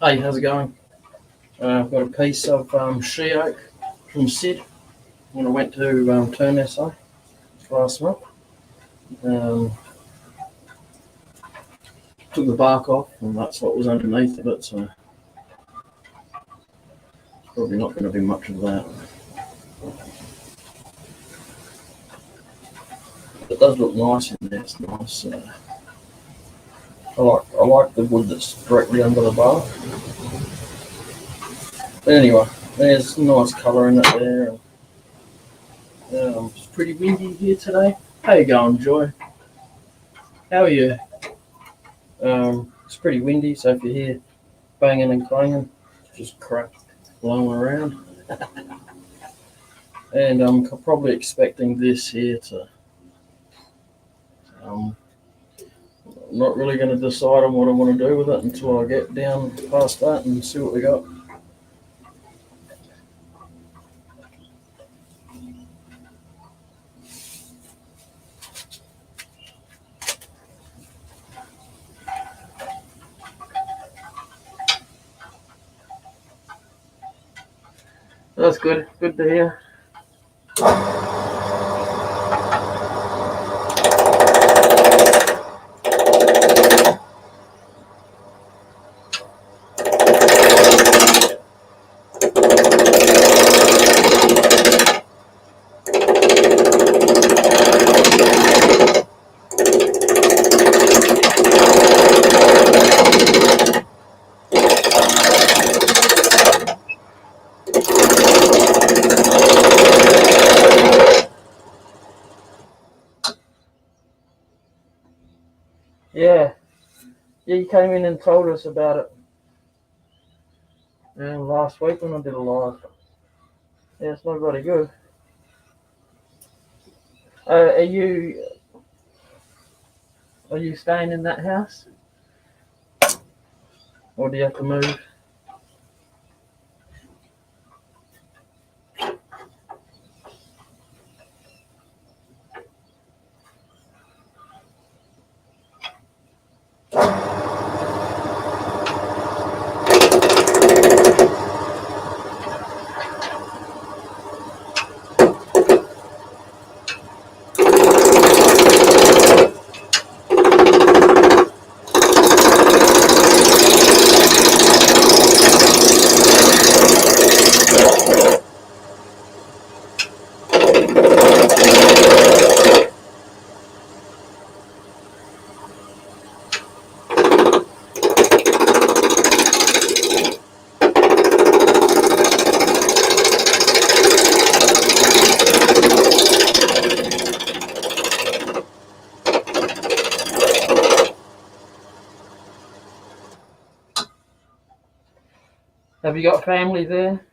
Hey, how's it going? I've got a piece of Sheoak from Sid when I went to Turn SA last month. Um, Took the bark off, and that's what was underneath of it, so probably not going to be much of that. It does look nice in there. It's nice. I like the wood that's directly under the bark. But anyway, there's nice colour in it there. It's pretty windy here today. How you going, Joy? How are you? It's pretty windy, so if you hear banging and clanging, it's just crap blowing around. And I'm probably expecting this here to. I'm not really going to decide on what I want to do with it until I get down past that and see what we got. That's good. Good to hear. Yeah. Yeah, you came in and told us about it last week when I did a live. Yeah, it's not very good. Are you staying in that house, or do you have to move? Have you got family there?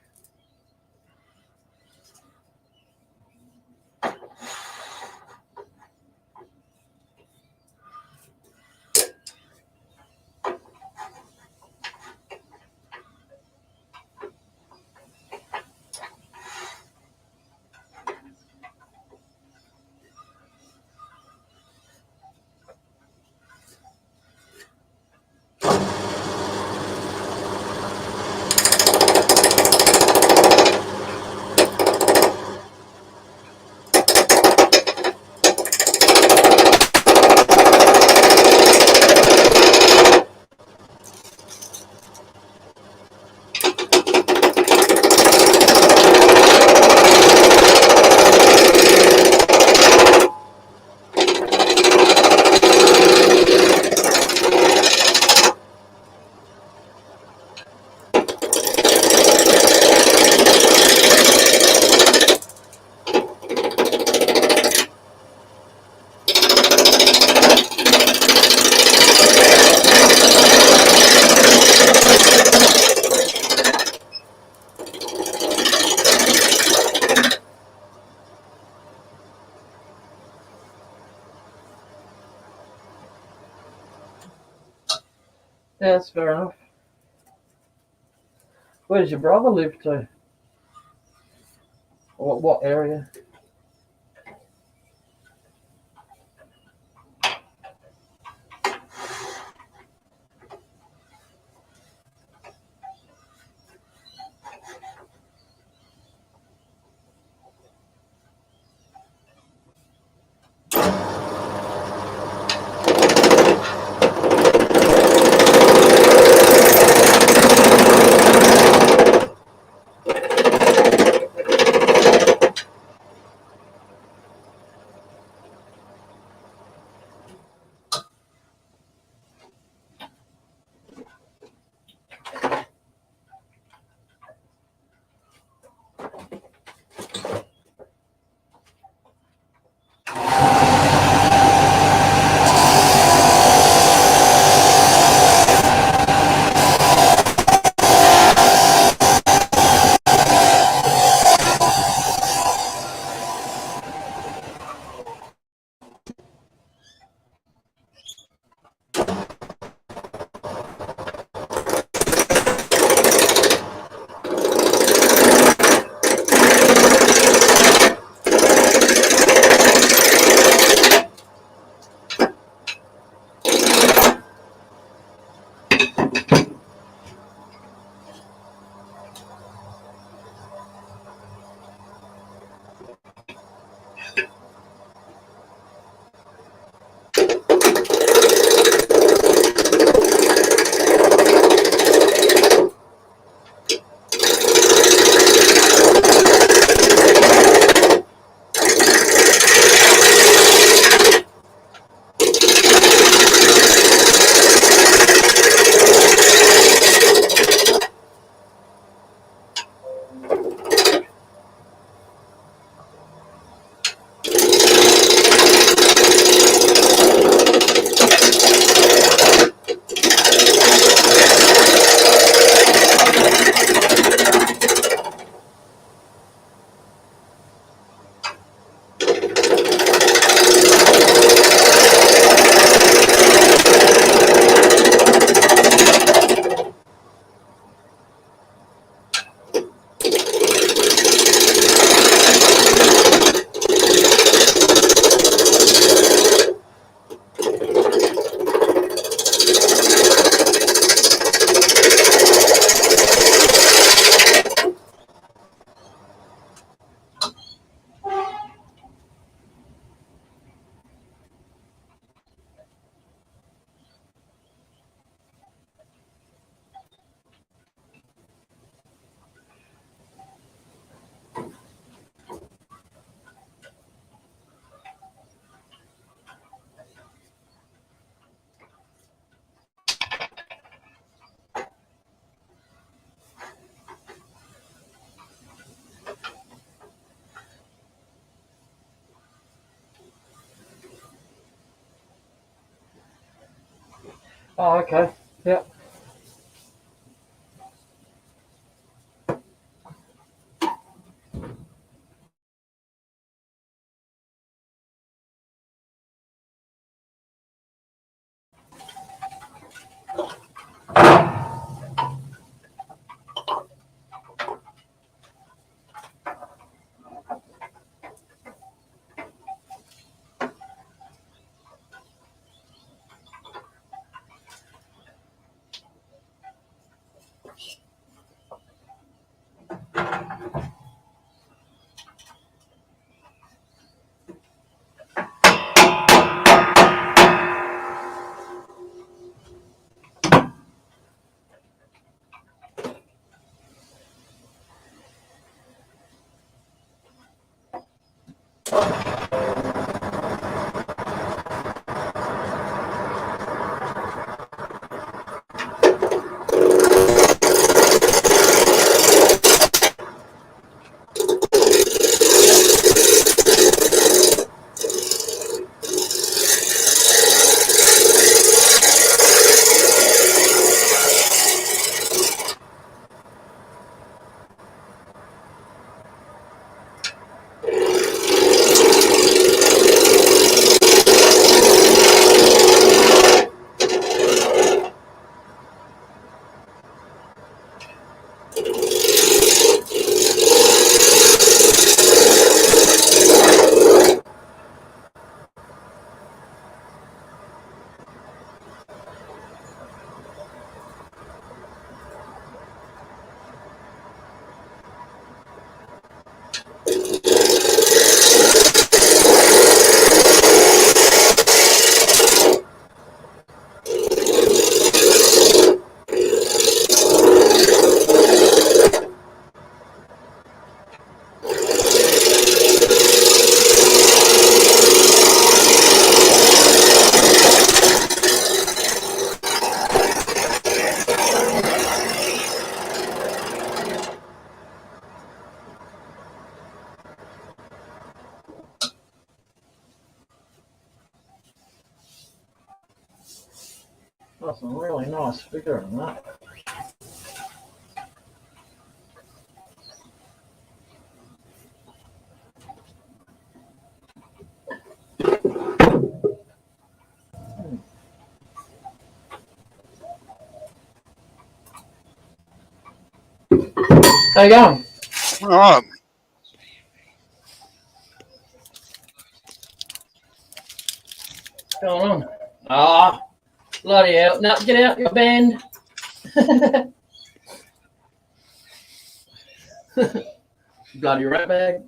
Yeah, that's fair enough. Where does your brother live to? What area? Oh, okay. Yeah. That's a really nice figure in that. How you going? All right. What's going on? Ah, bloody hell. Now get out your band. Bloody rat bag.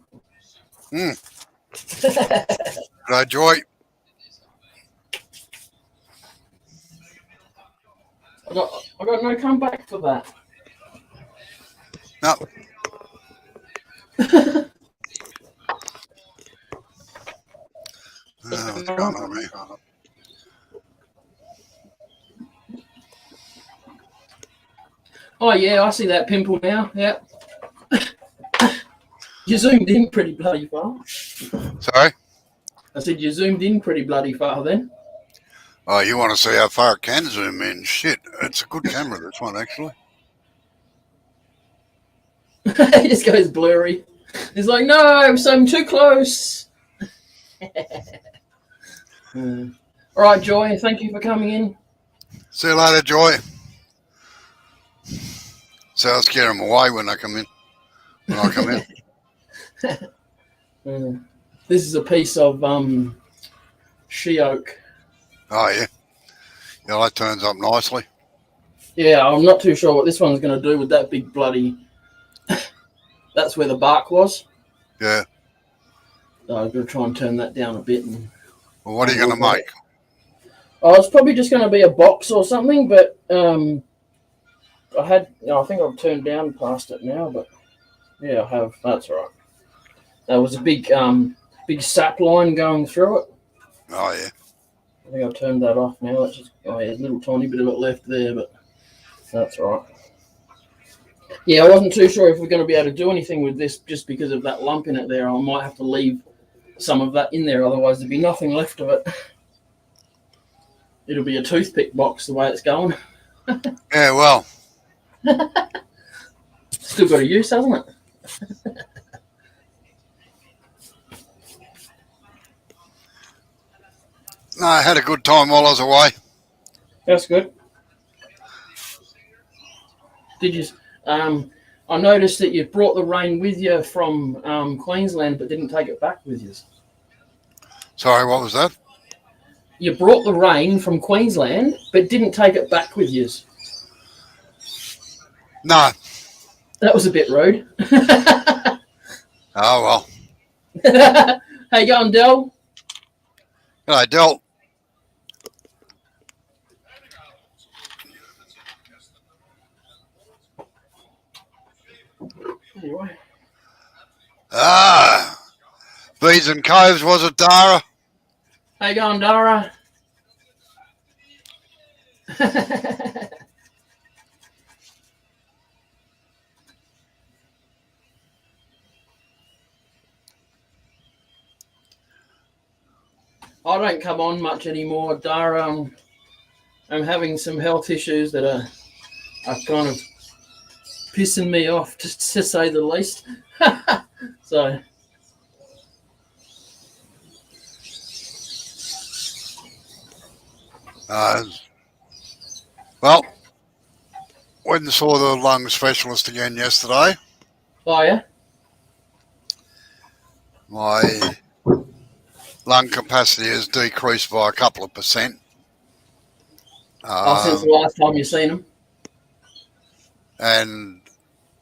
G'day, Joy. I got no comeback for that. No. What's going on, mate? Oh yeah, I see that pimple now. Yeah. You zoomed in pretty bloody far. Sorry? I said you zoomed in pretty bloody far then. Oh, you want to see how far it can zoom in? Shit, it's a good camera, this one, actually. It just goes blurry. It's like, no, I'm too close. All right, Joy, thank you for coming in. See you later, Joy. So I'll scare them away when I come in. This is a piece of Sheoak. Oh, yeah. Yeah, that turns up nicely. Yeah, I'm not too sure what this one's going to do with that big bloody... That's where the bark was. Yeah. So I'm going to try and turn that down a bit. Well, what are you going to make? Oh, it's probably just going to be a box or something, but I think I've turned down past it now, but yeah, I have. That's right. There was a big sap line going through it. Oh, yeah. I think I've turned that off now. It's just a little tiny bit of it left there, but that's right. Yeah, I wasn't too sure if we're going to be able to do anything with this just because of that lump in it there. I might have to leave some of that in there, otherwise there'd be nothing left of it. It'll be a toothpick box the way it's going. Yeah, well, Still got a use, hasn't it? no, I had a good time while I was away. That's good. Did you? I noticed that you brought the rain with you from Queensland, but didn't take it back with you. Sorry, what was that? You brought the rain from Queensland, but didn't take it back with you. No. That was a bit rude. Oh, well. How you going, Del? G'day, Del. Anyway. Bees and Coves, was it, Dara? How you going, Dara? I don't come on much anymore, Dara. I'm having some health issues that are kind of pissing me off, just to say the least. So. Well, went and saw the lung specialist again yesterday. Oh, yeah? My lung capacity has decreased by a couple of percent. Since the last time you seen him? And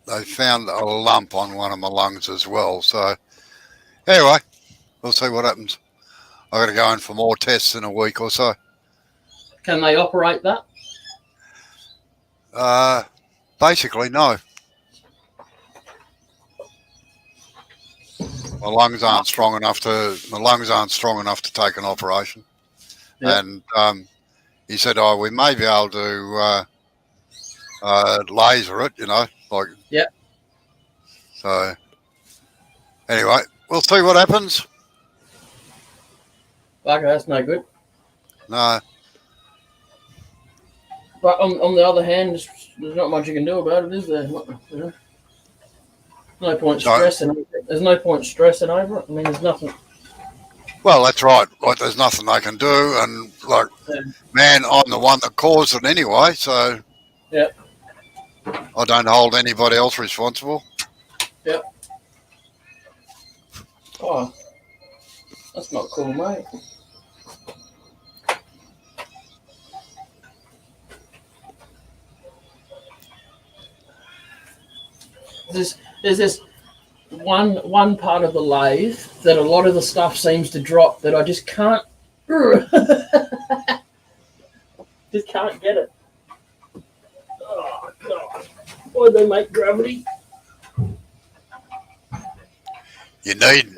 they found a lump on one of my lungs as well. So, anyway, we'll see what happens. I've got to go in for more tests in a week or so. Can they operate that? Basically, no. My lungs aren't strong enough to take an operation. Yep. And he said, "Oh, we may be able to laser it, like." Yeah. So anyway, we'll see what happens. Okay, that's no good. No. But on the other hand, there's not much you can do about it, is there? No point stressing. There's no point stressing over it. I mean, there's nothing. Well, that's right. Like, there's nothing they can do, and man, I'm the one that caused it anyway, so yeah, I don't hold anybody else responsible. Yep. Oh, that's not cool, mate. There's this one part of the lathe that a lot of the stuff seems to drop that I just can't just can't get it. Oh God! Why'd they make gravity? You need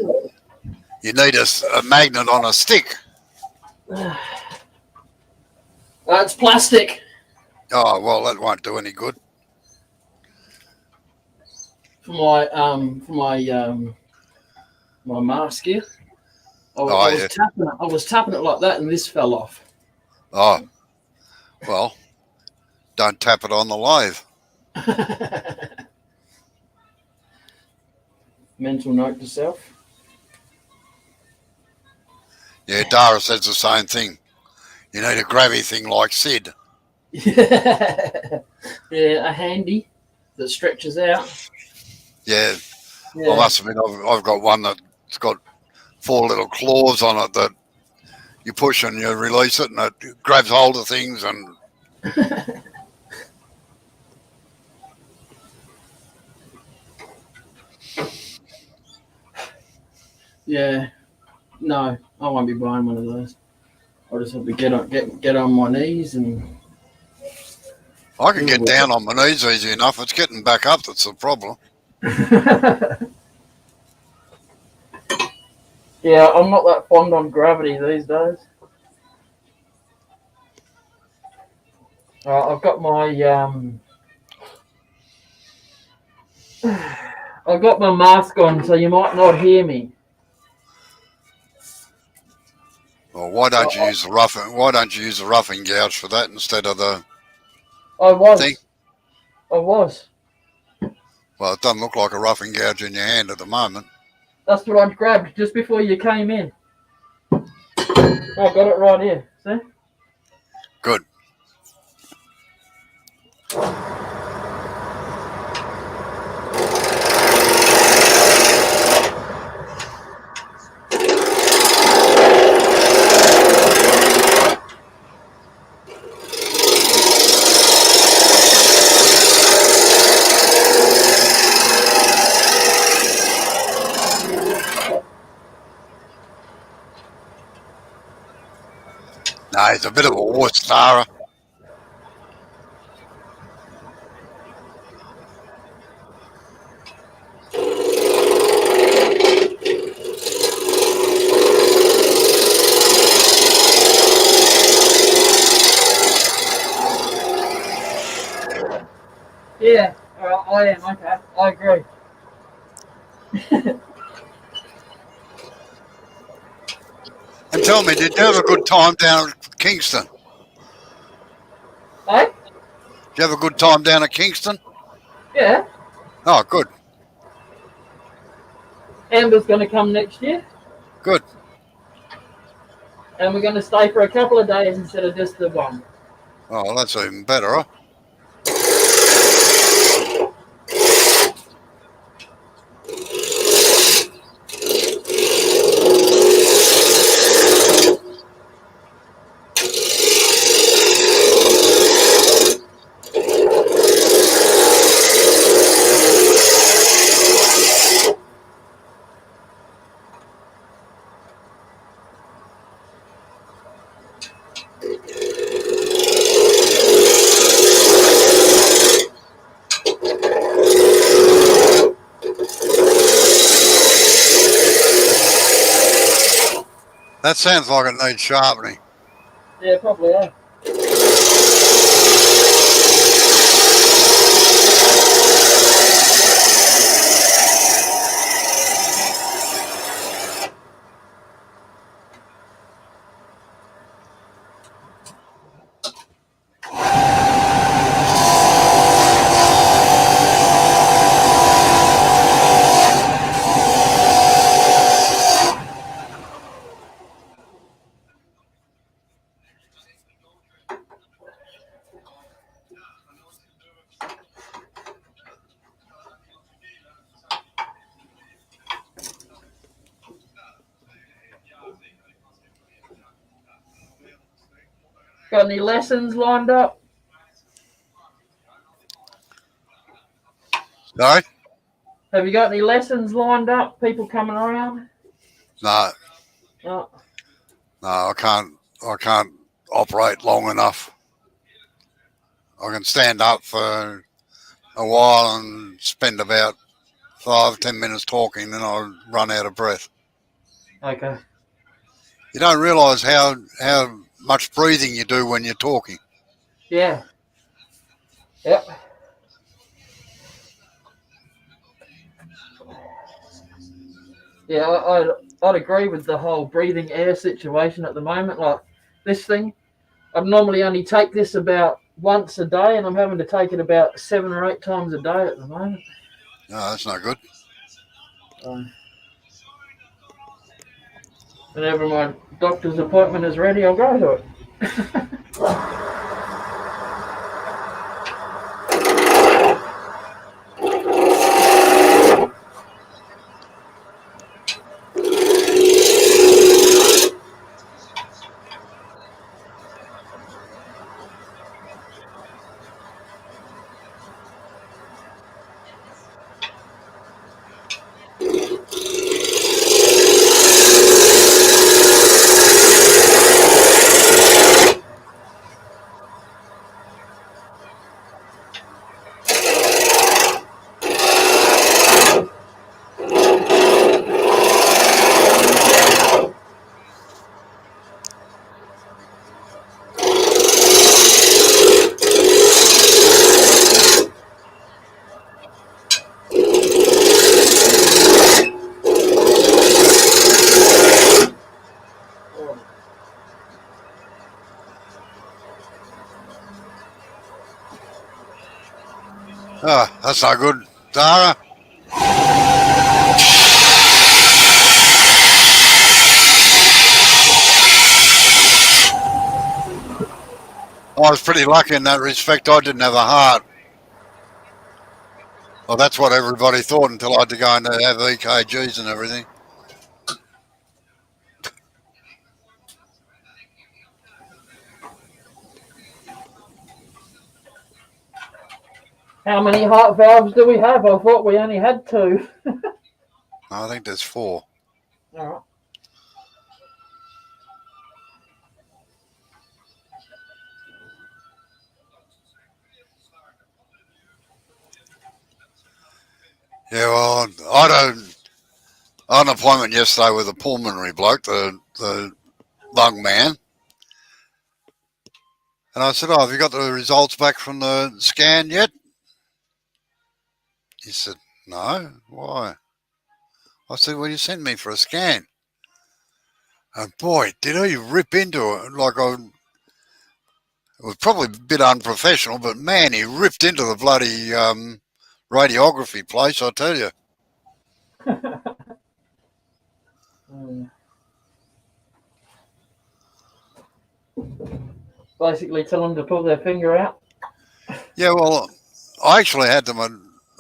a magnet on a stick. It's plastic. Oh well, that won't do any good. For my mask here. I was tapping it like that, and this fell off. Oh, well, don't tap it on the lathe. Mental note to self. Yeah, Dara says the same thing. You need a grabby thing like Sid. Yeah, a handy that stretches out. Yeah. I must admit, I've got one that's got 4 little claws on it that you push and you release it, and it grabs hold of things. And yeah, no, I won't be buying one of those. I'll just have to get on my knees and. I can get down on my knees easy enough. It's getting back up that's the problem. Yeah, I'm not that fond on gravity these days. I've got my I've got my mask on, so you might not hear me. Well, why don't you use the roughing? Why don't you use the roughing gouge for that instead of the thing? I was. Well, it doesn't look like a roughing gouge in your hand at the moment. That's what I grabbed just before you came in. I got it right here. See? Good. No, he's a bit of a horse starer. Yeah, I am. Okay, I agree. And tell me, did you have a good time down at Kingston? Hey? Did you have a good time down at Kingston? Yeah. Oh, good. Amber's going to come next year. Good. And we're going to stay for a couple of days instead of just the one. Oh, well, that's even better, huh? That sounds like it needs sharpening. Yeah, probably, yeah. Got any lessons lined up? Sorry? Have you got any lessons lined up? People coming around? No. No. No, I can't operate long enough. I can stand up for a while and spend about 5-10 minutes talking, then I'll run out of breath. Okay. You don't realise how much breathing you do when you're talking. Yeah. Yep. Yeah, I'd agree with the whole breathing air situation at the moment. Like this thing, I'd normally only take this about once a day, and I'm having to take it about 7 or 8 times a day at the moment. No, that's not good. Whenever my doctor's appointment is ready, I'll go to it. Oh, that's not good, Dara. I was pretty lucky in that respect. I didn't have a heart. Well, that's what everybody thought until I had to go and have EKGs and everything. How many heart valves do we have? I thought we only had 2. I think there's 4. All right. Yeah, well, I had an appointment yesterday with a pulmonary bloke, the lung man. And I said, "Oh, have you got the results back from the scan yet?" He said, "No. Why?" I said, "Well, you sent me for a scan." And boy, did he rip into it. It was probably a bit unprofessional, but man, he ripped into the bloody radiography place, I tell you. Basically, tell them to pull their finger out. Yeah, well, I actually had them.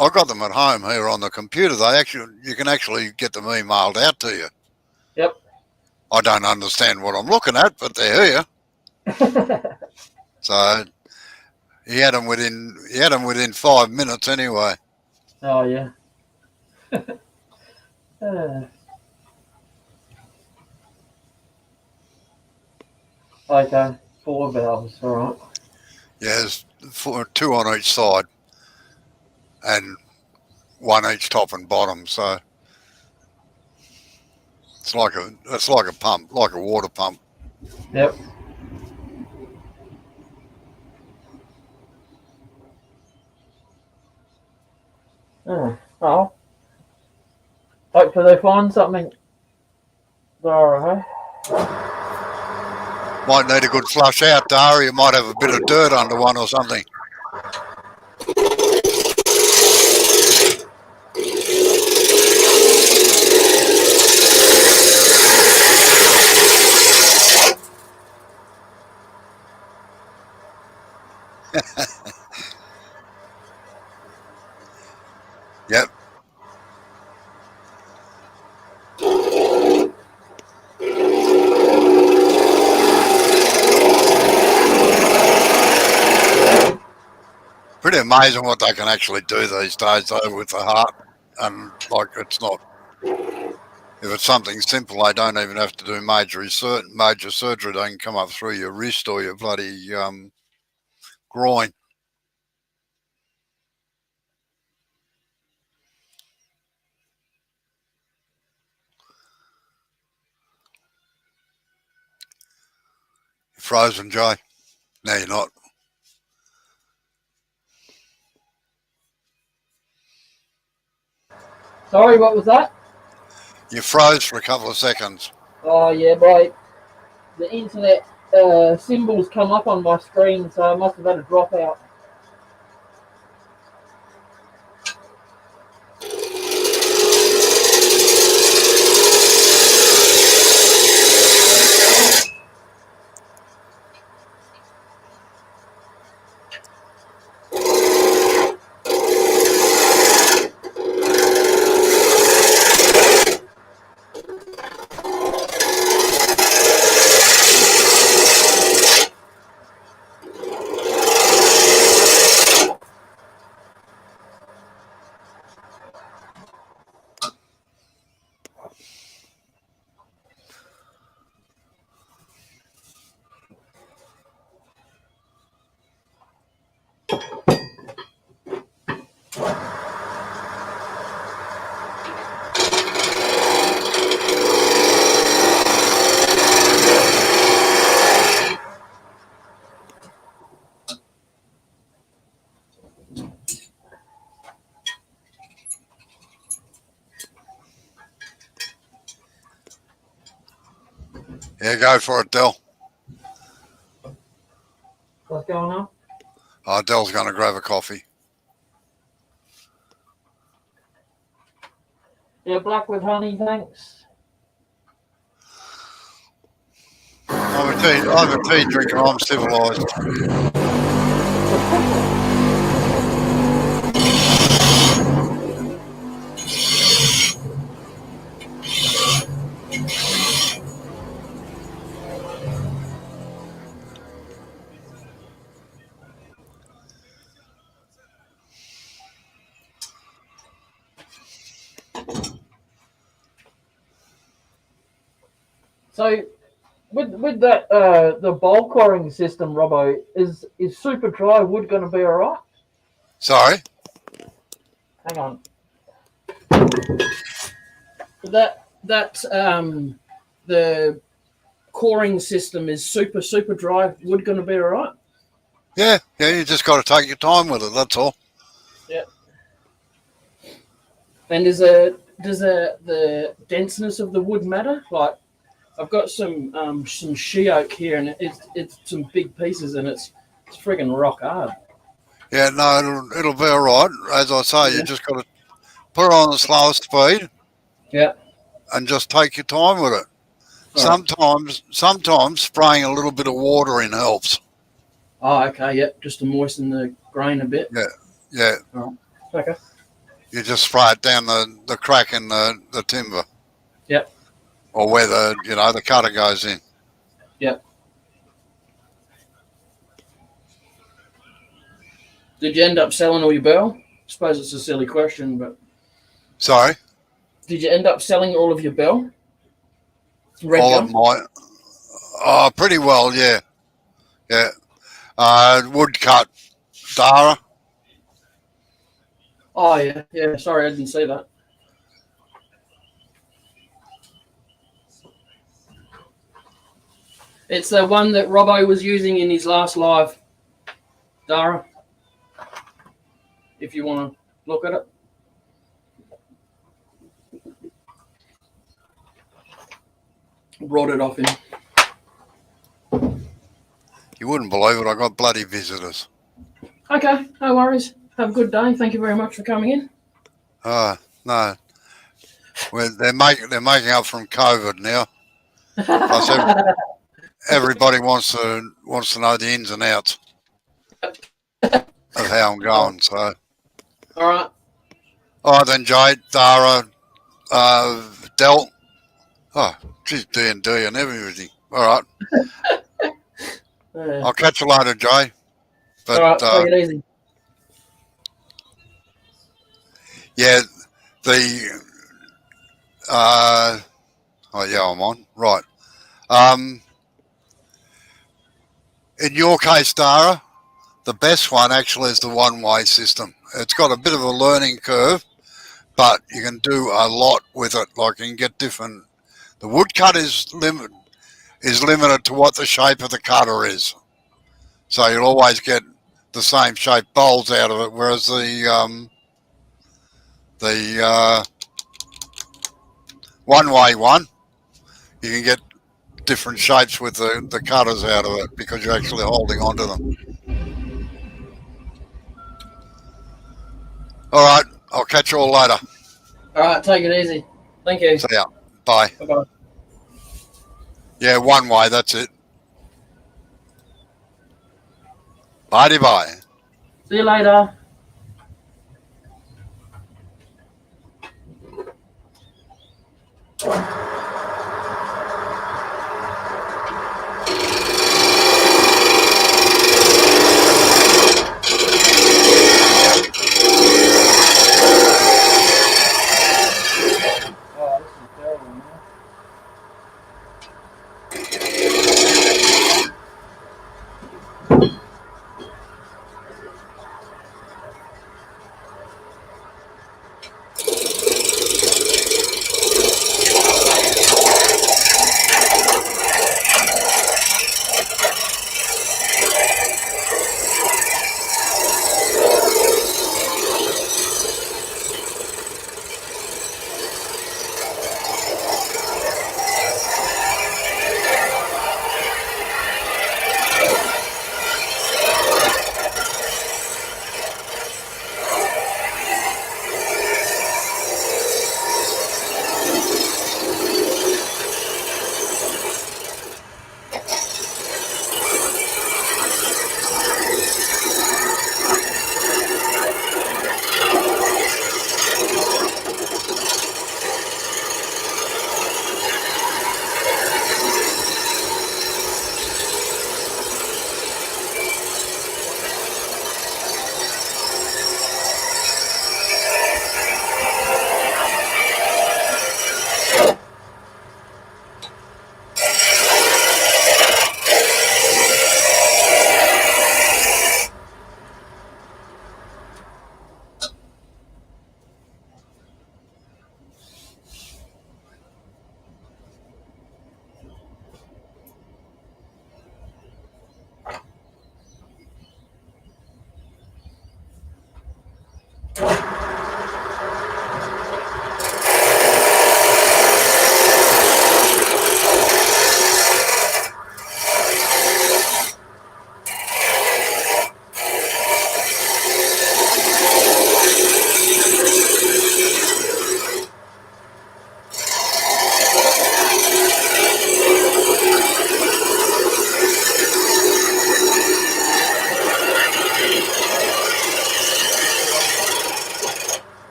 I got them at home here on the computer. You can actually get them emailed out to you. Yep. I don't understand what I'm looking at, but they're here. So he had them within 5 minutes anyway. Oh yeah. Okay, 4 valves. All right. Yeah, there's 2 on each side, and 1 each top and bottom. So it's like a pump, like a water pump. Yep. Oh. Hopefully they find something. All right. Might need a good flush out, Dara. You might have a bit of dirt under one or something. Yep. Pretty amazing what they can actually do these days, though, with the heart. And like, it's not. If it's something simple, they don't even have to do major surgery. They can come up through your wrist or your bloody groin. You're frozen, Jay. No, you're not. Sorry, what was that? You froze for a couple of seconds. Oh yeah, the internet symbols come up on my screen, so I must have had a dropout. Yeah, go for it, Del. What's going on? Oh, Del's going to grab a coffee. Yeah, black with honey, thanks. I'm a tea drinker. I'm civilised. So with that the bowl coring system, Robbo, is super dry wood going to be all right? Sorry. Hang on. That the coring system is super dry wood going to be all right? Yeah. You just got to take your time with it. That's all. Yeah. And does the denseness of the wood matter? Like, I've got some Sheoak here, and it's some big pieces, and it's friggin' rock hard. Yeah. No, it'll be all right. As I say, Yeah. you just got to put it on the slowest speed Yeah. and just take your time with it. Sometimes spraying a little bit of water in helps. Oh, okay. Yep. Just to moisten the grain a bit. Yeah. All right. Okay. You just spray it down the crack in the timber. Yep. Or where the cutter goes in. Yep. Did you end up selling all your bell? I suppose it's a silly question, but Sorry? did you end up selling all of your bell? Red All gum? of mine. Oh, pretty well, yeah. Yeah. Woodcut Dara. Oh, yeah. Yeah. Sorry, I didn't see that. It's the one that Robbo was using in his last live, Dara. If you want to look at it. Brought it off him. You wouldn't believe it. I got bloody visitors. Okay, no worries. Have a good day. Thank you very much for coming in. No. Well, they're making up from COVID now. Plus, everybody wants to know the ins and outs of how I'm going. So, All right. all right then, Jade, Dara, Del. Oh, geez, D&D and everything. All right. I'll catch you later, Jay. But, all right, take it easy. Yeah, oh yeah, I'm on. Right. In your case, Dara, the best one actually is the one-way system. It's got a bit of a learning curve, but you can do a lot with it. Like you can get different. The woodcut is limited to what the shape of the cutter is, so you'll always get the same shape bowls out of it. Whereas the one-way one, you can get different shapes with the cutters out of it because you're actually holding onto them. All right, I'll catch you all later. All right, take it easy. Thank you. See ya. Bye. Bye-bye. Yeah, one way, that's it. Bye. See you later. Oh, this is terrible, man.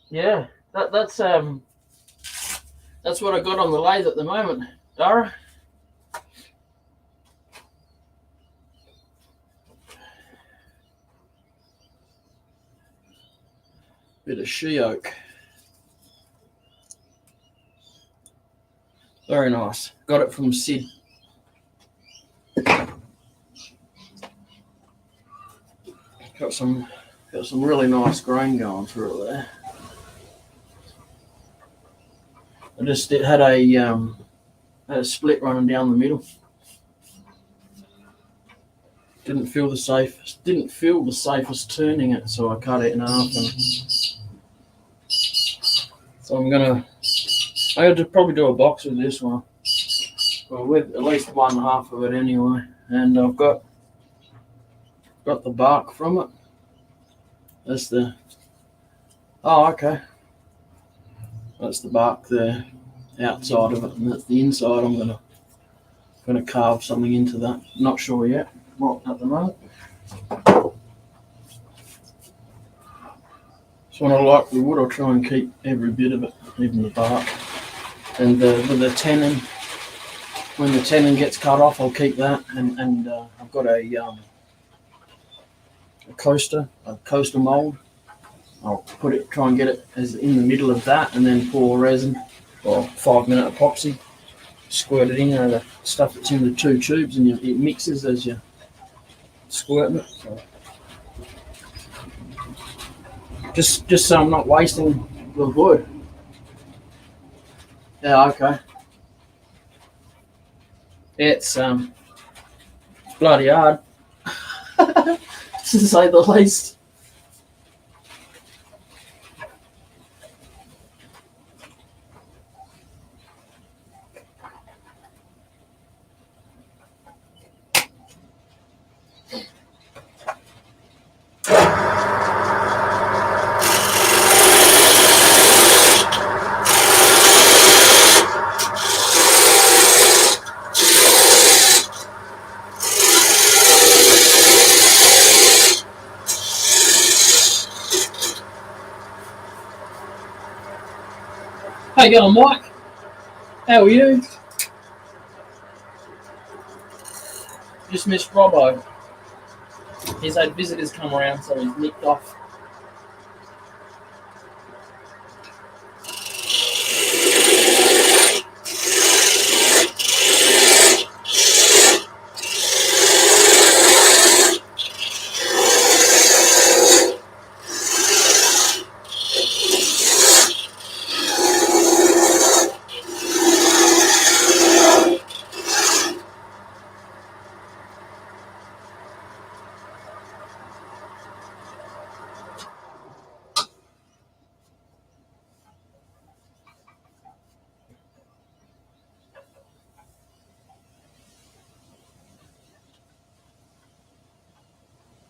Yeah, that's what I got on the lathe at the moment, Dara. Bit of Sheoak. Very nice. Got it from Sid. Got some really nice grain going through it there. I just had a split running down the middle. Didn't feel the safest turning it, so I cut it in half. So I had to probably do a box with this one. Well, with at least one half of it anyway. And I've got the bark from it. That's the okay. That's the bark there, outside of it, and that's the inside. I'm gonna carve something into that. Not sure yet. What at the moment. So when I like the wood, I'll try and keep every bit of it, even the bark. And with the tenon, when the tenon gets cut off, I'll keep that. And I've got a coaster mold. I'll try and get it as in the middle of that, and then pour resin or 5-minute epoxy. Squirt it in, the stuff that's in the two tubes, and it mixes as you squirting it. So just so I'm not wasting the wood. Yeah, okay. It's bloody hard, to say the least. How you going, Mike? How are you? Just missed Robbo. He's had visitors come around, so he's nicked off.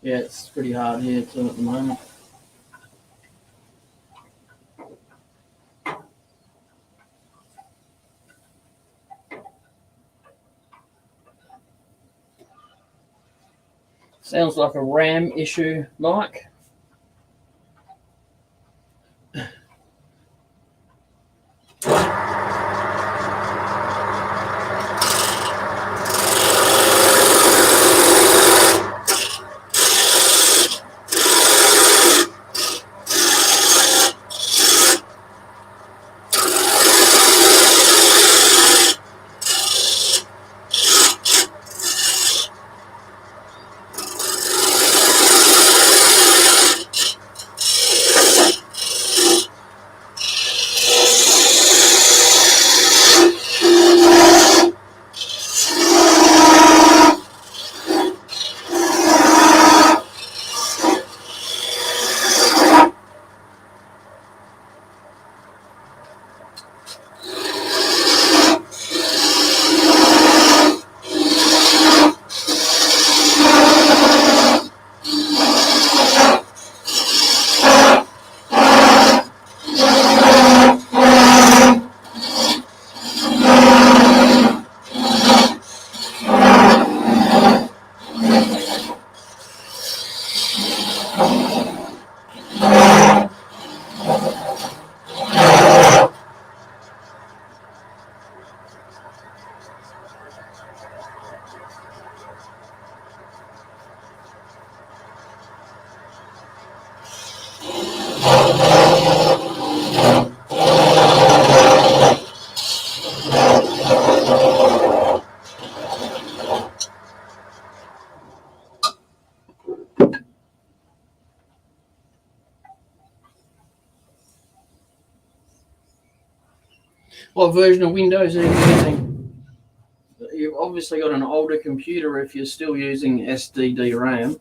Yeah, it's pretty hard here too at the moment. Sounds like a RAM issue, Mike. What version of Windows are you using? You've obviously got an older computer if you're still using SDD RAM.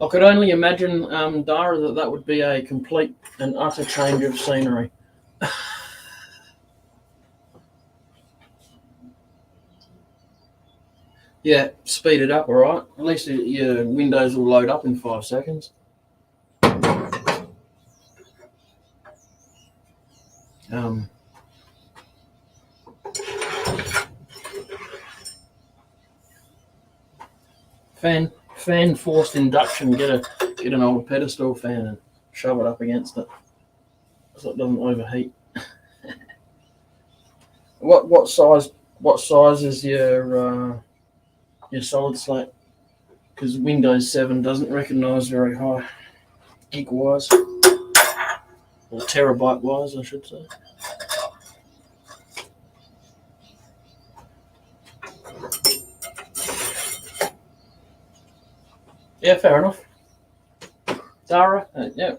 I could only imagine, Dara, that would be a complete and utter change of scenery. Yeah, speed it up, all right. At least your Windows will load up in 5 seconds. Fan forced induction. Get an old pedestal fan and shove it up against it so it doesn't overheat. What size is your solid state? Because Windows 7 doesn't recognise very high gig wise, or terabyte wise, I should say. Yeah, fair enough. Zara, yeah.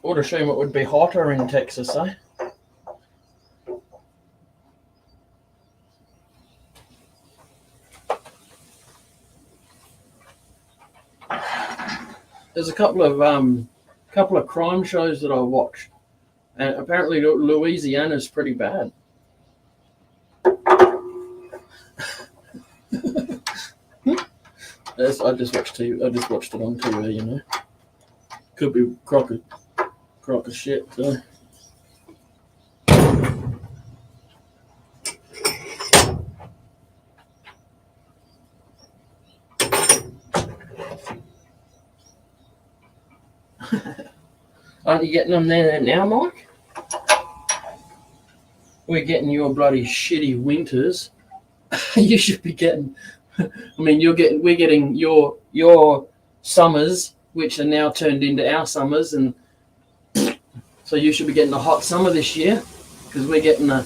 Would assume it would be hotter in Texas, eh? There's a couple of crime shows that I watched, and apparently Louisiana's pretty bad. I just watched TV. I just watched it on TV. You know, could be crock of shit. Aren't you getting them there now, Mike? We're getting your bloody shitty winters. You should be getting. I mean, we're getting your summers, which are now turned into our summers, and so you should be getting a hot summer this year, because we're getting a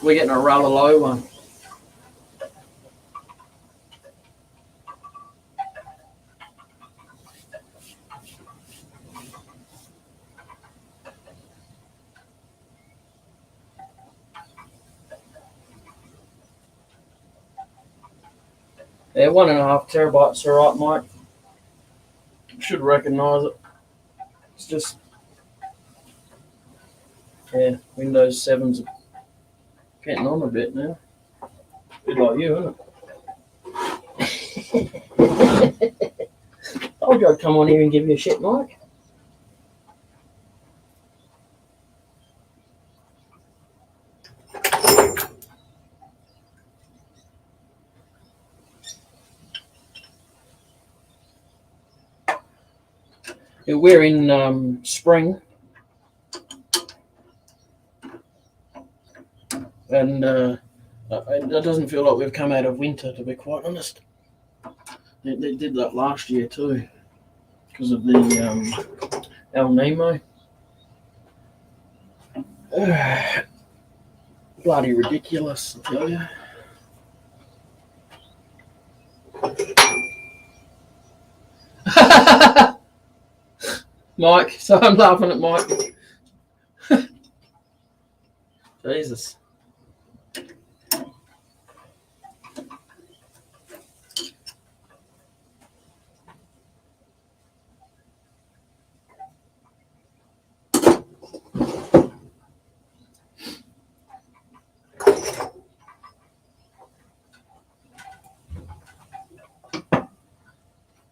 rather low one. Yeah, 1.5 terabytes, all right, Mike. Should recognise it. It's just, yeah, Windows 7's getting on a bit now. A bit like you, isn't it? Told you I'd come on here and give you a shit, Mike. We're in spring, and it doesn't feel like we've come out of winter, to be quite honest. They did that last year too, because of the El Nino. Bloody ridiculous, I tell you. Mike, so I'm laughing at Mike. Jesus.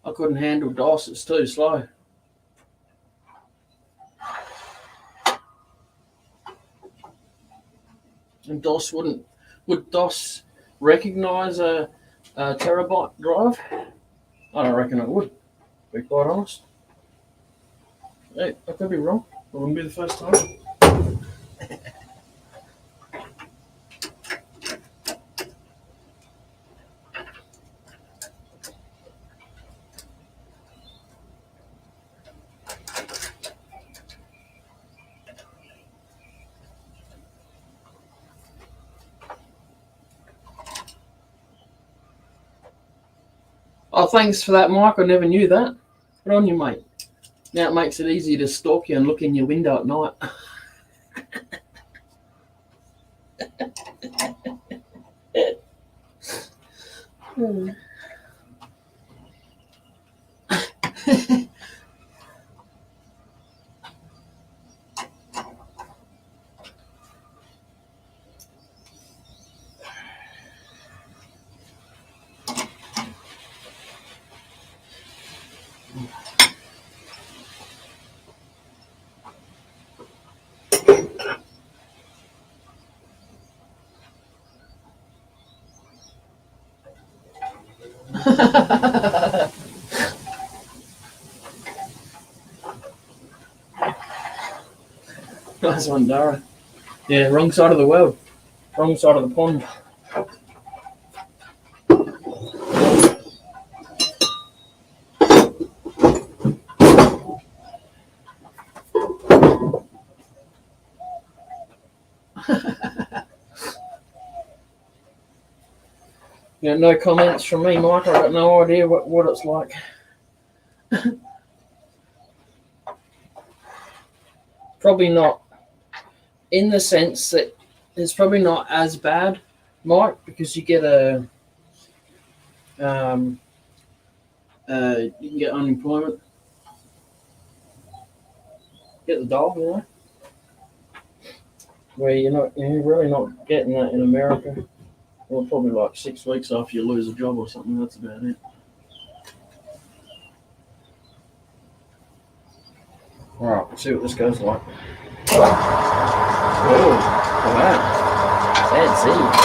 I couldn't handle DOS, it's too slow. And DOS Would DOS recognise a terabyte drive? I don't reckon it would, to be quite honest. Hey, I could be wrong. It wouldn't be the first time. Oh, thanks for that, Mike. I never knew that. Good on you, mate. Now it makes it easy to stalk you and look in your window at night. Nice one, Dara. Yeah, wrong side of the world. Wrong side of the pond. Yeah, no comments from me, Mike. I got no idea what it's like. Probably not, in the sense that it's probably not as bad, Mike, because you get you can get unemployment. Get the dog, you know, where you're really not getting that in America. Well, probably like 6 weeks after you lose a job or something. That's about it. All right, let's see what this goes like. Oh, wow, fancy.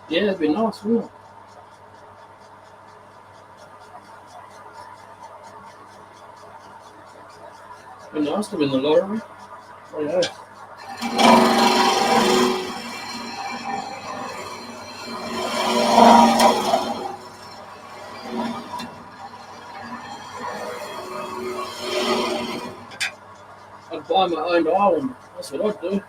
Yeah, it'd be nice, wouldn't it? It'd be nice to win the lottery. Oh, yeah. I'd buy my own island. That's what I'd do.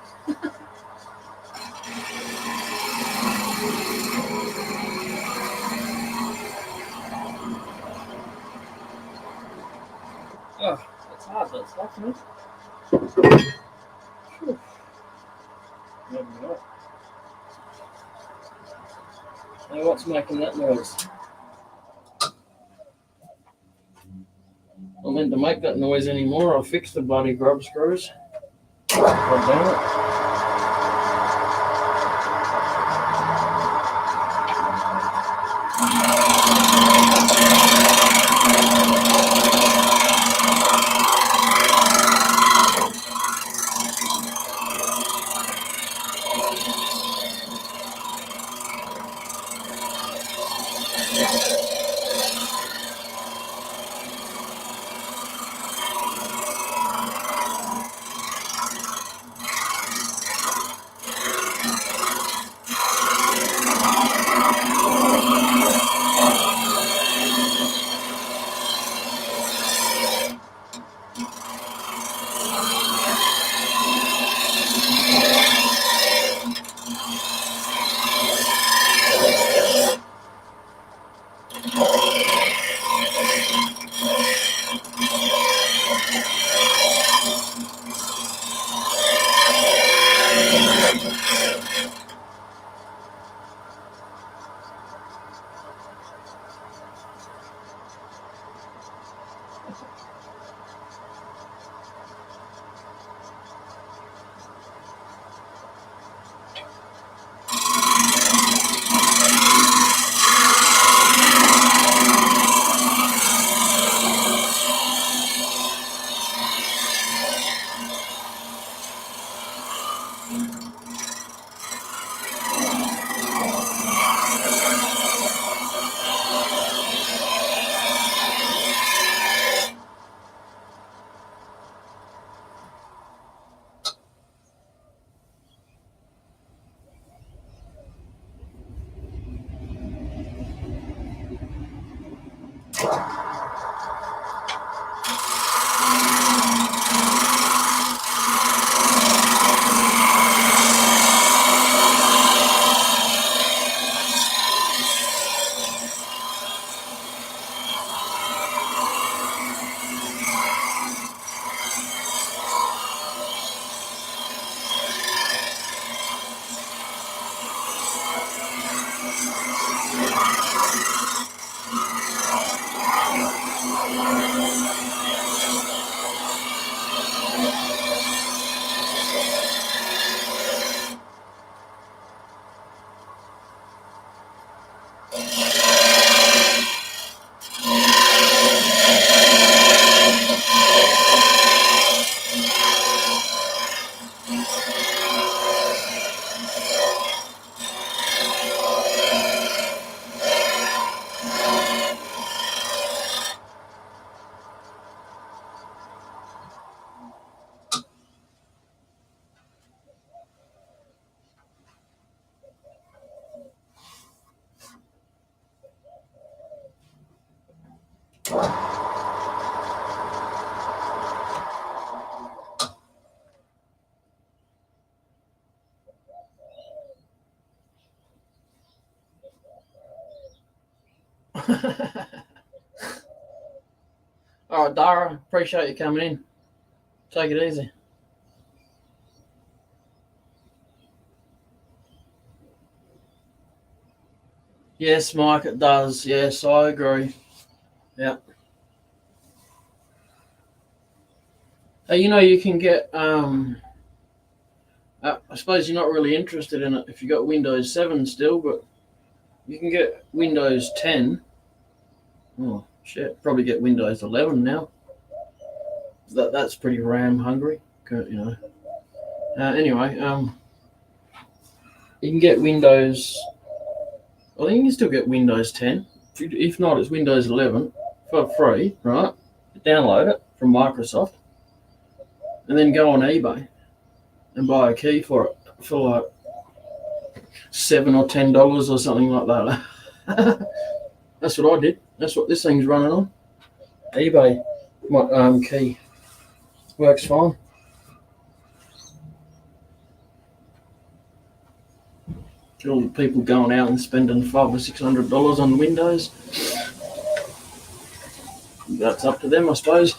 Oh, that's hard, that stuff, man. Maybe not. Now, what's making that noise? I meant to make that noise anymore. I'll fix the bloody grub screws. God damn it. All right, Dara, appreciate you coming in. Take it easy. Yes, Mike, it does. Yes, I agree. Yeah. You can get. I suppose you're not really interested in it if you got Windows 7 still, but you can get Windows 10. Oh shit! Probably get Windows 11 now. That's pretty RAM hungry. Anyway, you can get Windows. I think you can still get Windows 10. If not, it's Windows 11 for free, right? Download it from Microsoft, and then go on eBay and buy a key for it for like $7 or $10 or something like that. That's what I did. That's what this thing's running on. eBay key works fine. Get all the people going out and spending $500 or $600 on Windows. That's up to them, I suppose.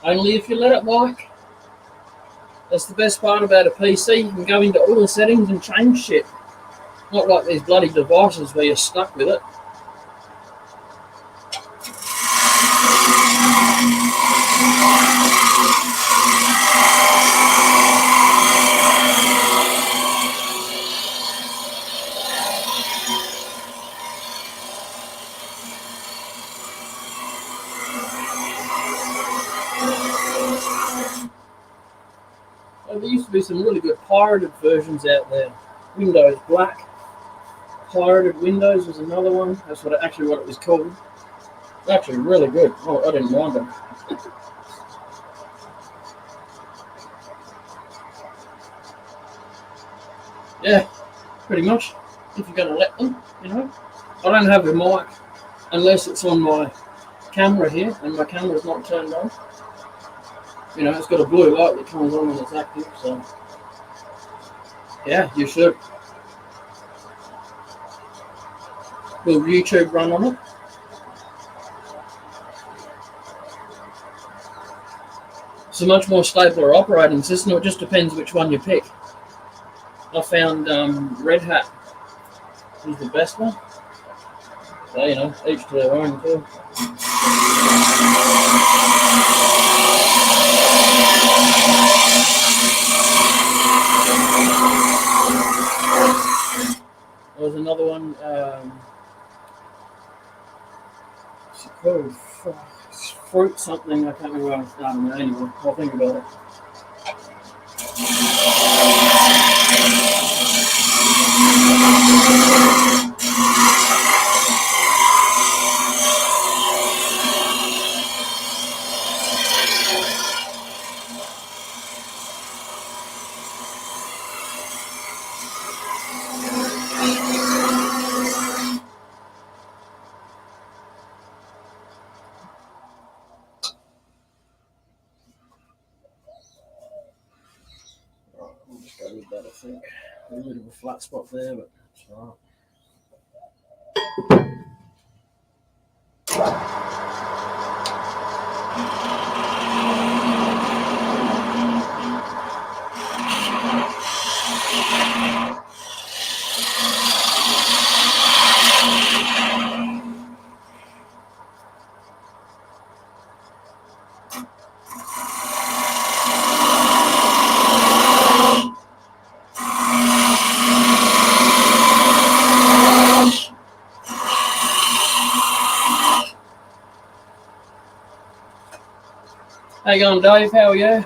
Only if you let it work. That's the best part about a PC. You can go into all the settings and change shit. Not like these bloody devices where you're stuck with it. There used to be some really good pirated versions out there. Windows Black. Pirated Windows was another one. That's what it was called. It's actually really good. Oh, I didn't mind them. Yeah, pretty much. If you're going to let them, you know. I don't have a mic unless it's on my camera here, and my camera's not turned on. You know, it's got a blue light that comes on when it's active, so yeah, you should. Will YouTube run on it? It's a much more stable operating system. It just depends which one you pick. I found Red Hat is the best one. So, you know, each to their own too. There was another one. What's it called? Fruit something. I can't remember where I started now. Anyway, I'll think about it. Right, I'll just go with that, I think. A little bit of a flat spot there, but it's alright. How you going, Dave? How are you?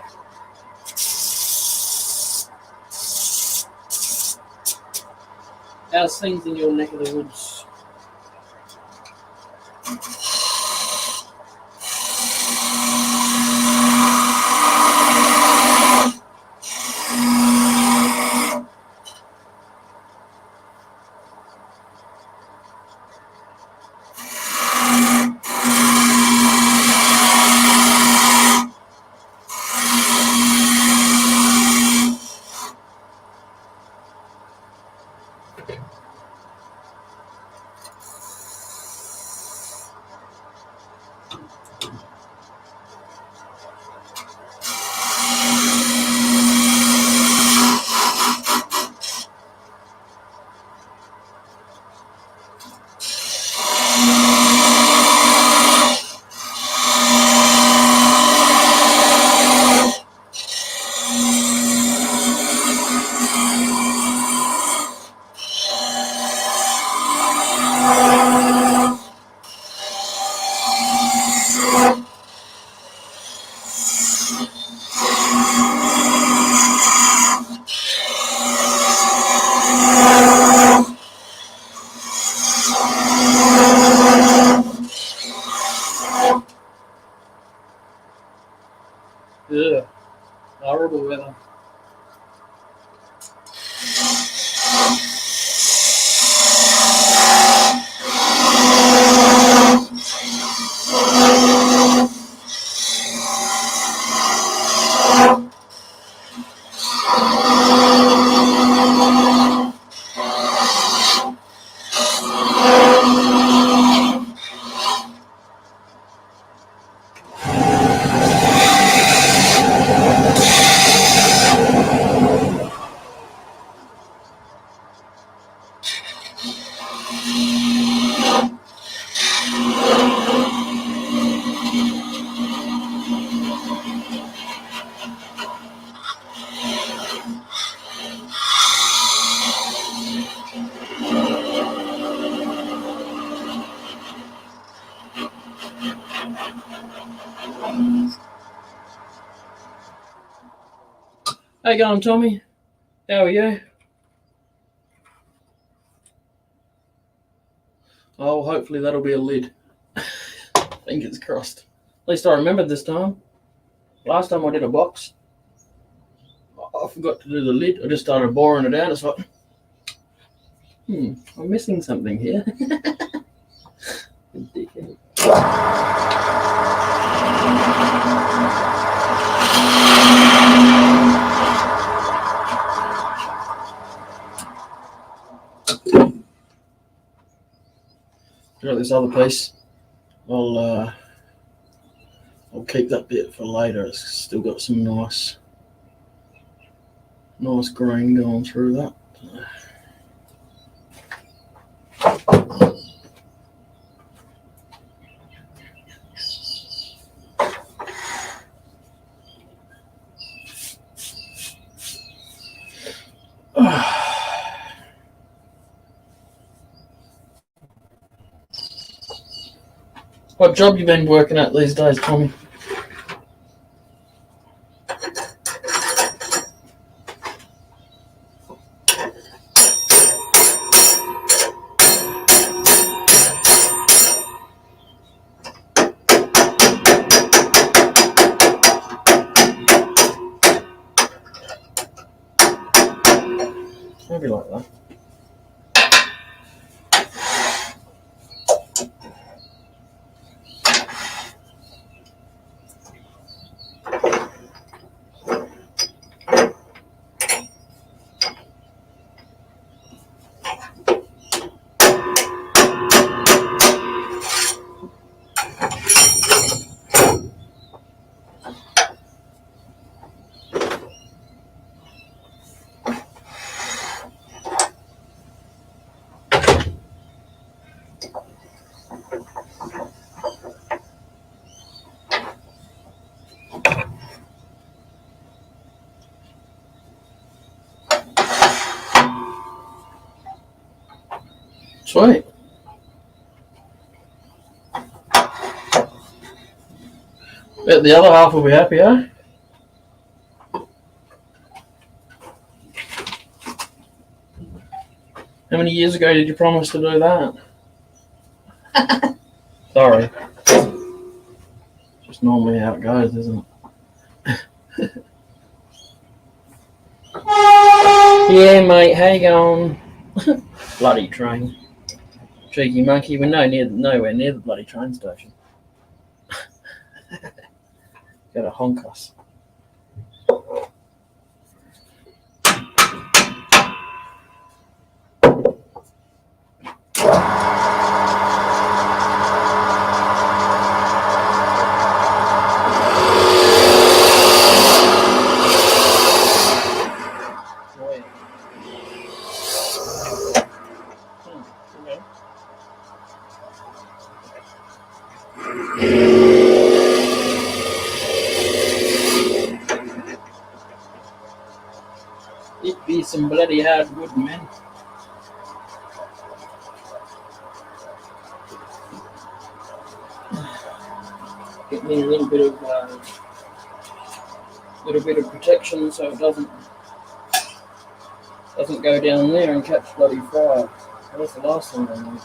How's things in your neck of the woods? Yeah, horrible weather. How you going, Tommy? How are you? Oh, hopefully that'll be a lid. Fingers crossed. At least I remembered this time. Last time I did a box, I forgot to do the lid. I just started boring it out. It's like, I'm missing something here. Dickhead. Got this other piece. I'll keep that bit for later. It's still got some nice grain going through that. What job you been working at these days, Tommy? Maybe like that. Sweet. Bet the other half will be happy, eh? How many years ago did you promise to do that? Sorry. Just normally how it goes, isn't it? Yeah, mate, how you going? Bloody train. Cheeky monkey, we're nowhere near the bloody train station. Gotta honk us. It be some bloody hard wood, man. Get me a little bit of protection so it doesn't go down there and catch bloody fire. That's the last thing I need.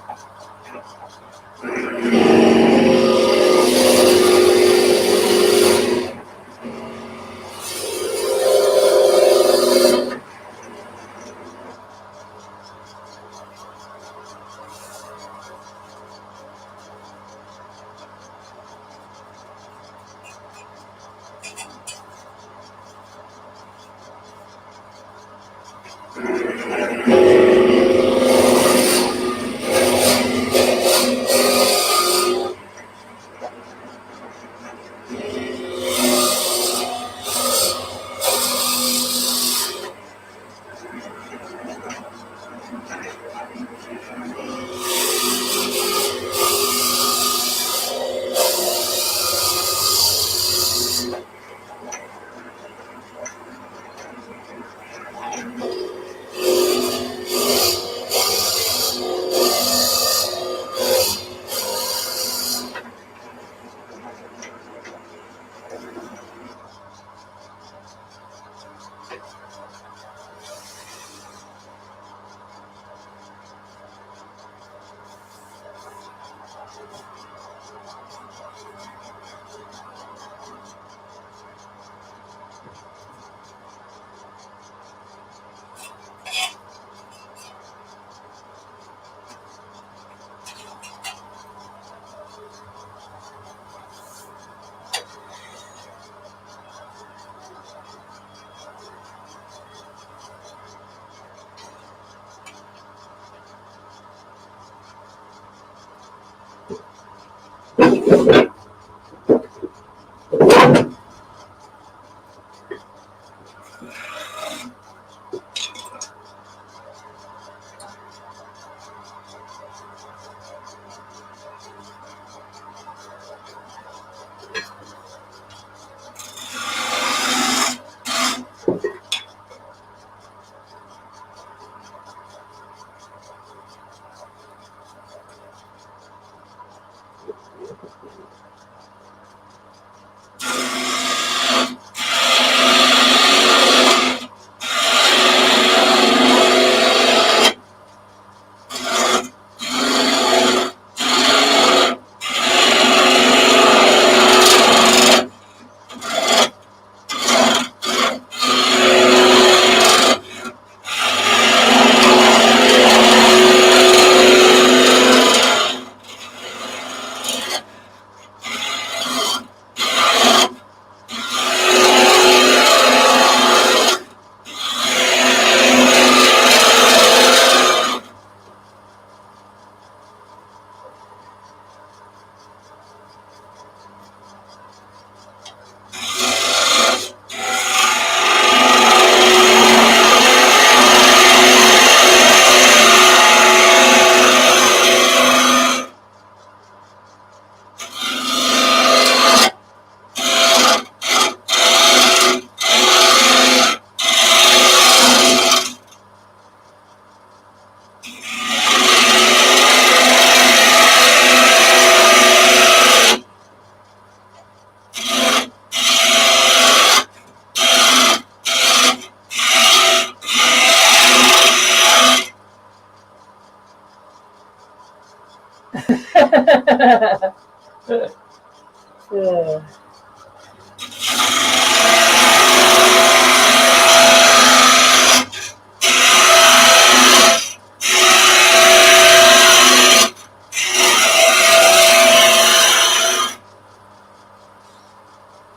Yeah.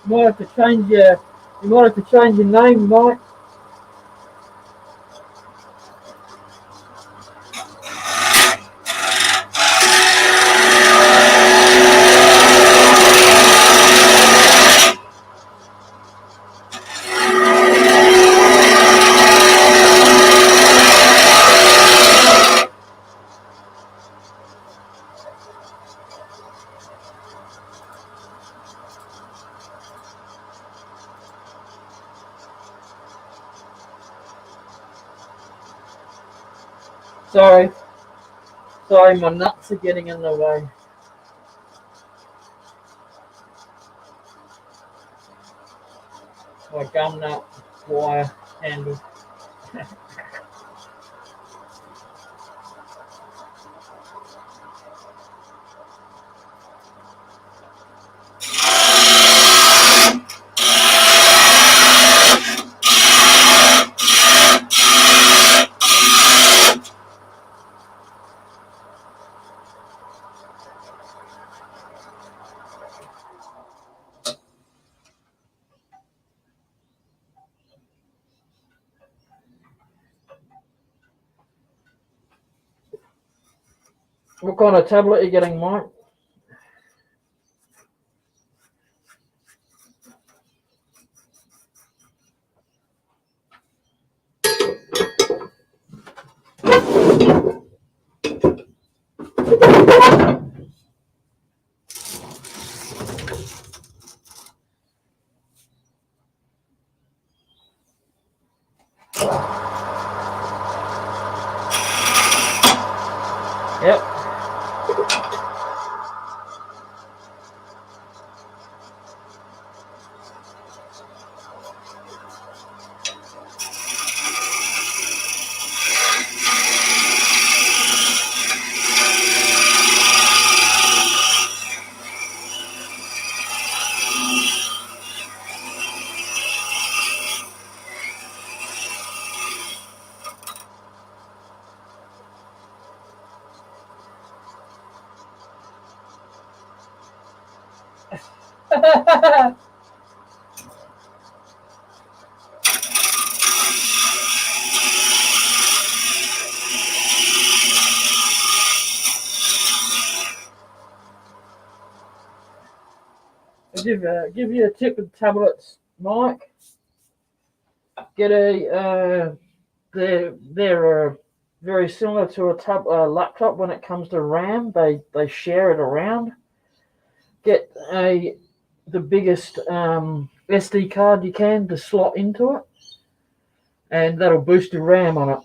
You might have to change your. You might have to change your name, Mike. Sorry. Sorry, my nuts are getting in the way. My gum nut wire handle. What kind of tablet are you getting, Mike? Yep. I'll give you a tip with tablets, Mike. Get a they're very similar to a laptop when it comes to RAM. They share it around. Get the biggest SD card you can to slot into it, and that'll boost your RAM on it.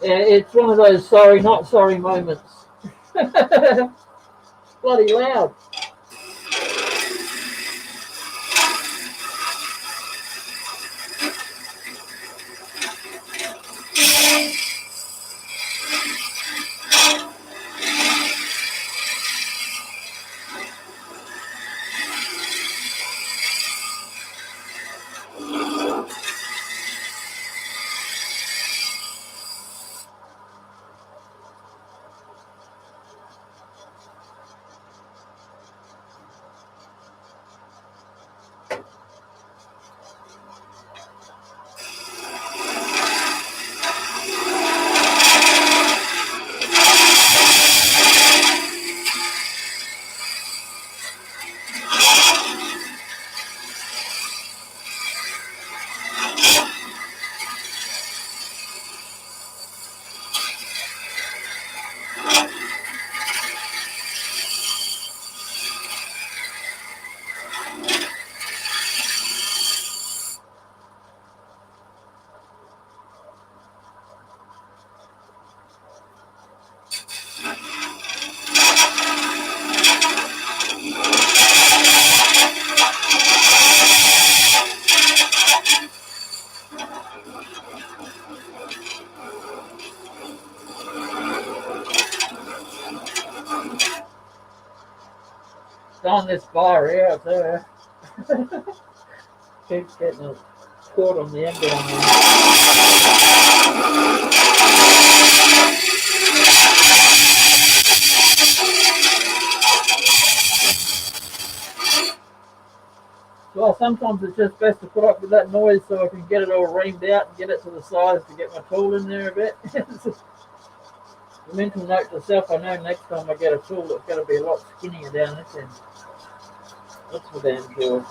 Yeah, it's one of those sorry, not sorry moments. Bloody loud. On this bar here, I tell you. Keeps getting caught on the end down there. Well, sometimes it's just best to put up with that noise so I can get it all reamed out and get it to the size to get my tool in there a bit. A mental note to self, I know next time I get a tool it's got to be a lot skinnier down this end. That's for damn sure.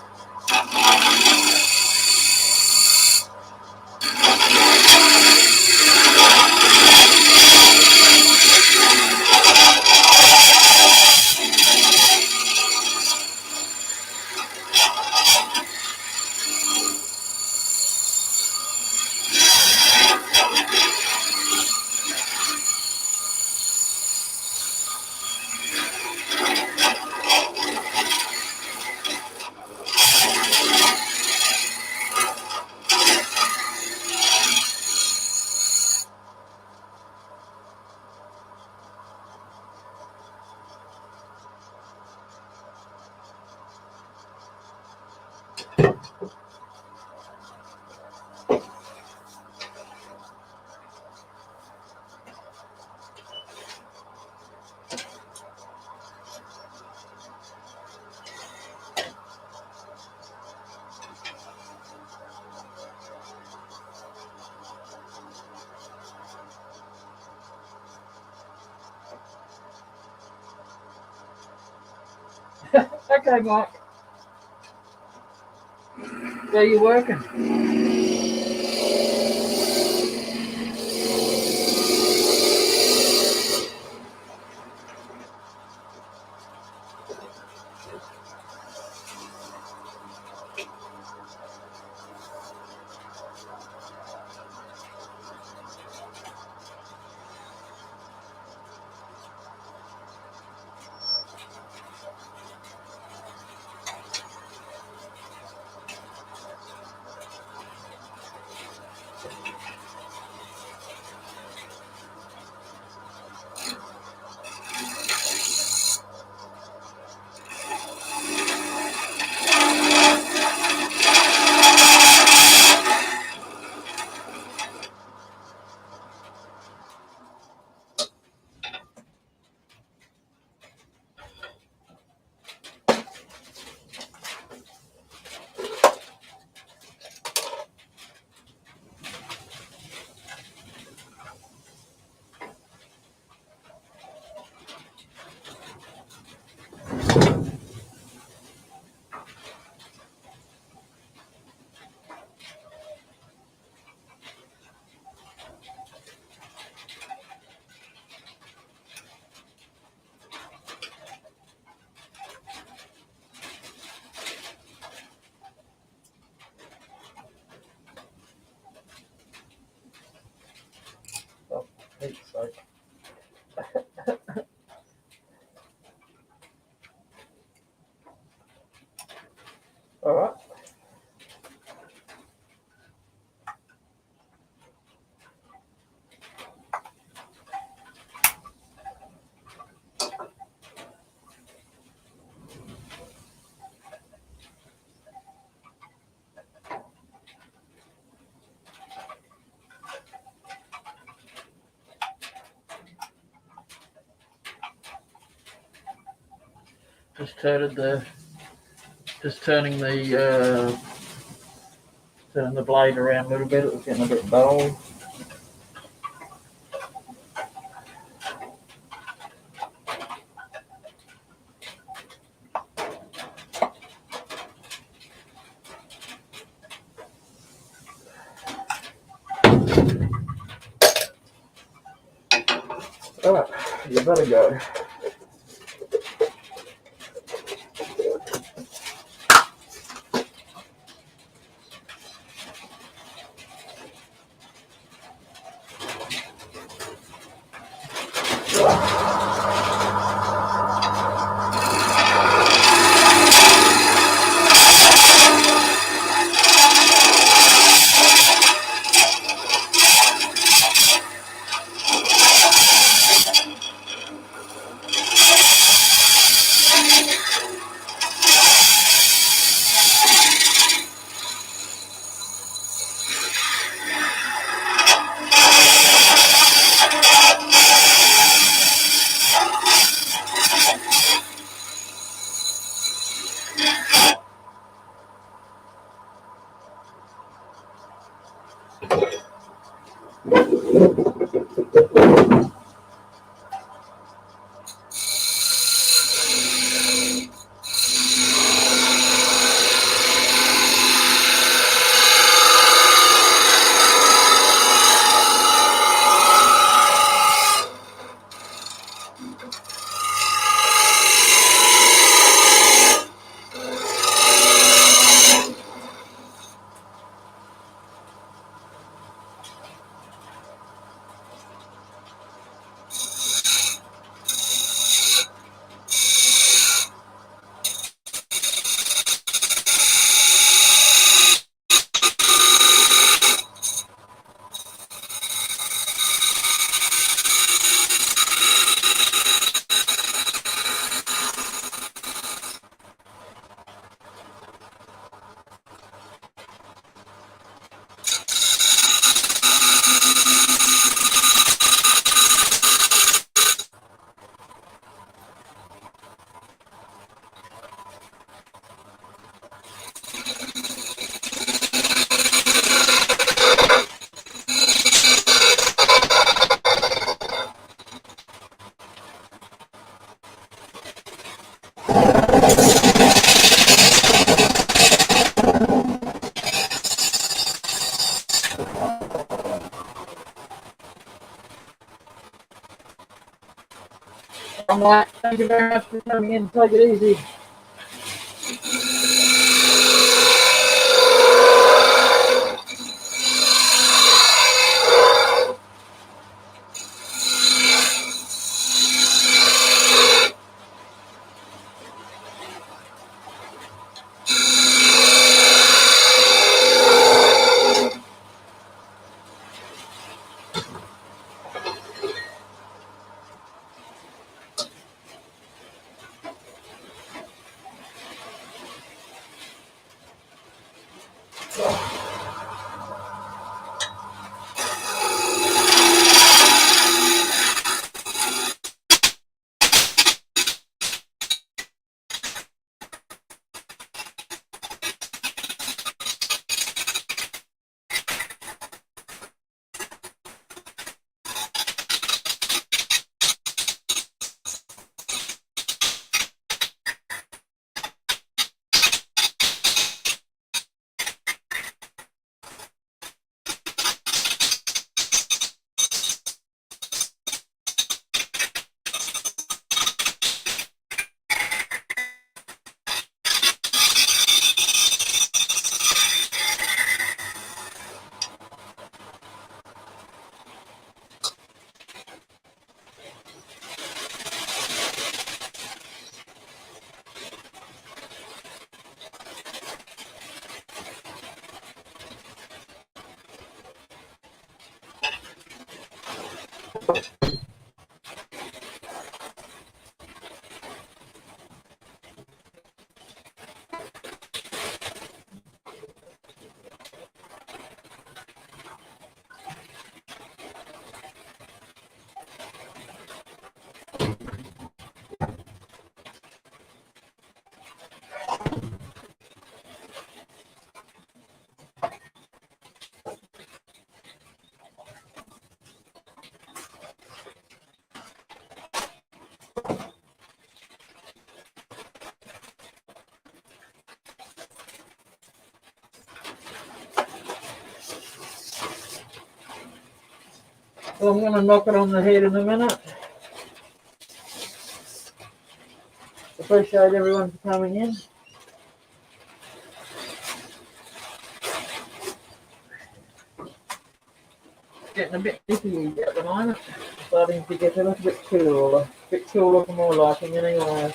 Okay, Mike. Where you working? Just turning the blade around a little bit. It was getting a bit dull. Alright, you better go. All right, thank you very much for coming in. Take it easy. So I'm going to knock it on the head in a minute. Appreciate everyone for coming in. Getting a bit nippy at the moment. Starting to get a little bit cooler. A bit cooler for my liking anyway.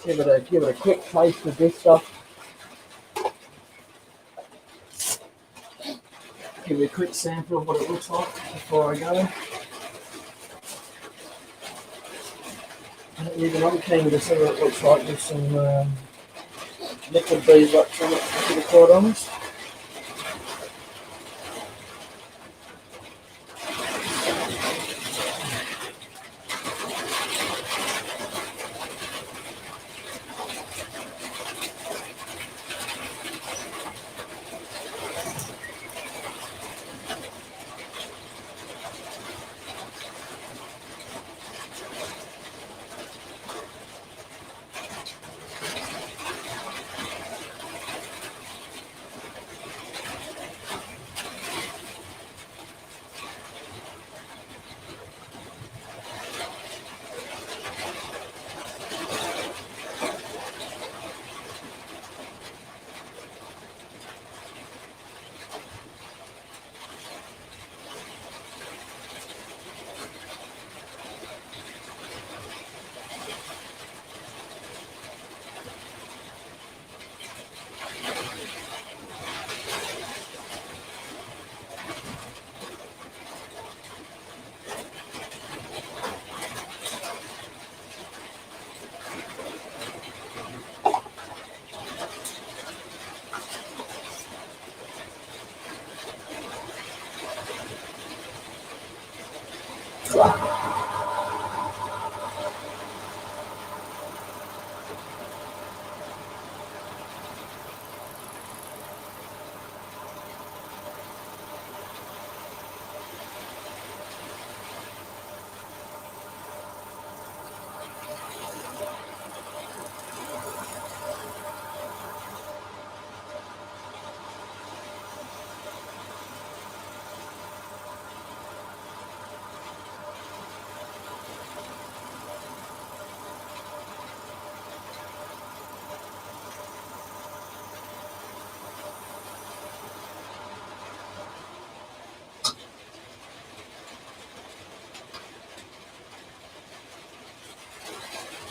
Give it a quick taste of this stuff. Give you a quick sample of what it looks like before I go. Even I'm keen to see what it looks like with some liquid beeswax on it, to be quite honest.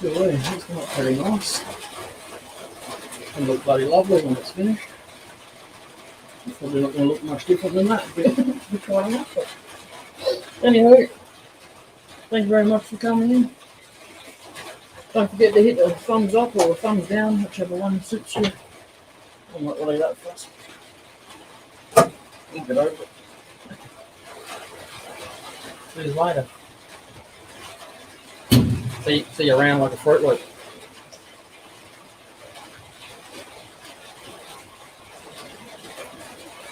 It's not very nice. It'll look bloody lovely when it's finished. It's probably not going to look much different than that, but we're trying that. But anyway, thank you very much for coming in. Don't forget to hit the thumbs up or the thumbs down, whichever one suits you. I'm not really that fussed. We'll get over it. See you later. See you around like a Fruit Loop.